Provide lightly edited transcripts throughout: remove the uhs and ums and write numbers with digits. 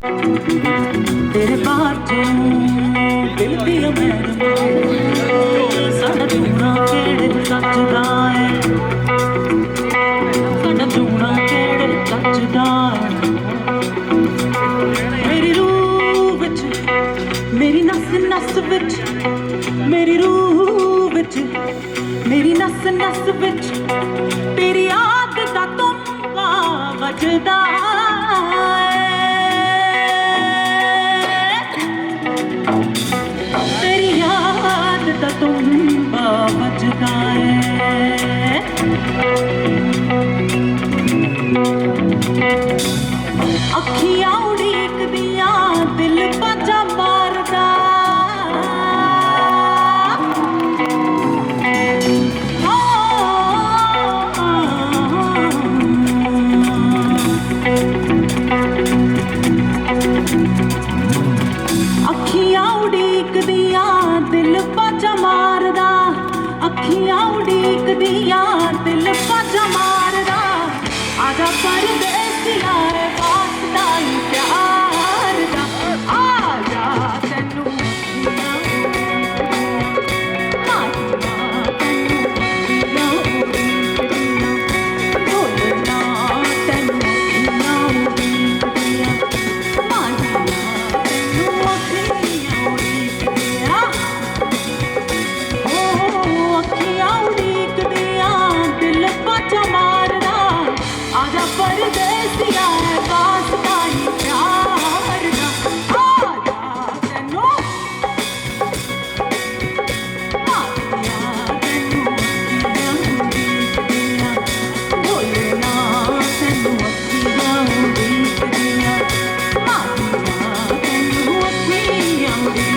तेरे बातों दिल दिया मैं साडा चूना केड़े सचदा है साडा चूना केड़े सचदा है मेरी रूह विच मेरी नस नस विच मेरी रूह विच मेरी नस नस विच तेरी याद दा तुम्बा वजदा तुम्बा बजदा है अखियां उड़ीकदियां दिल बाजा मारदा अखियां उड़ीकदियां दिल बाजा मारदा अखियां उड़ीकदियां दिल बाजा मारदा आजा परदेसिया वास्ता ही प्यार दा आजा तैनू परदेसिया वास्ता ही प्यार दा आजा तैनू बोलना तैनू अखियां उड़ीकदियां तैनू अखियां उड़ीकदियां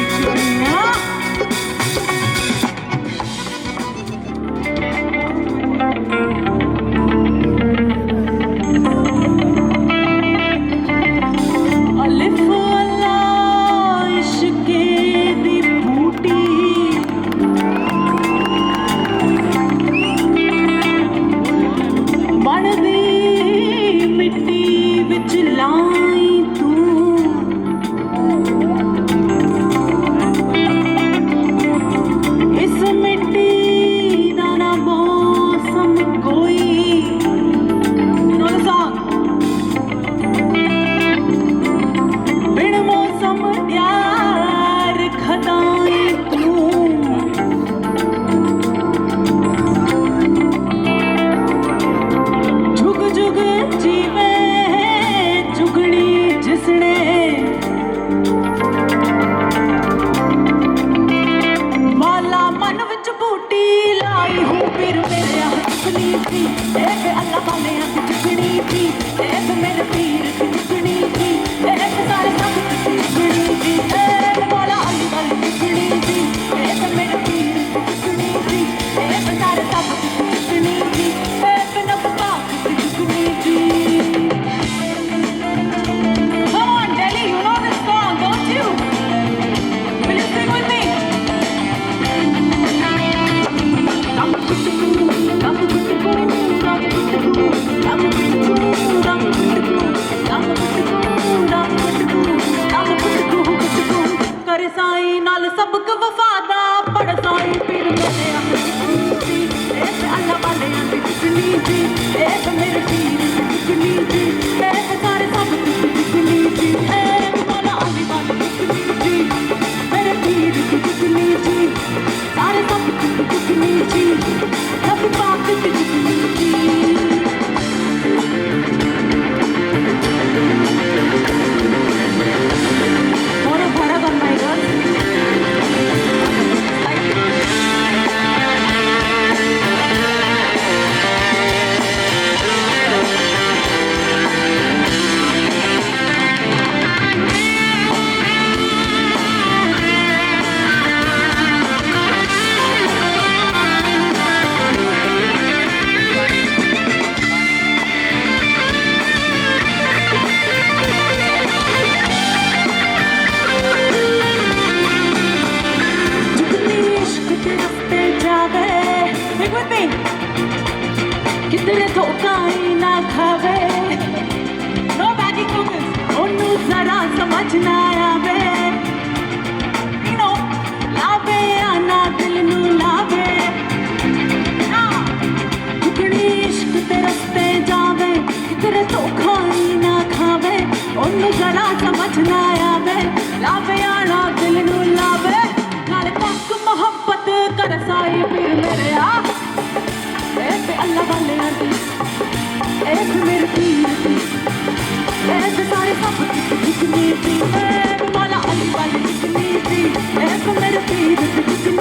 समझ ना आवे लावे आना दिल नू लावे नाले तक मोहब्बत कर साई पीर मेरे आ ए ते अल्लाह वाले दी ए ते मेरे पीर दी ए ते सारे सब जितनी थी ए मौला अली वाली जितनी थी ए ते मेरे पीर दी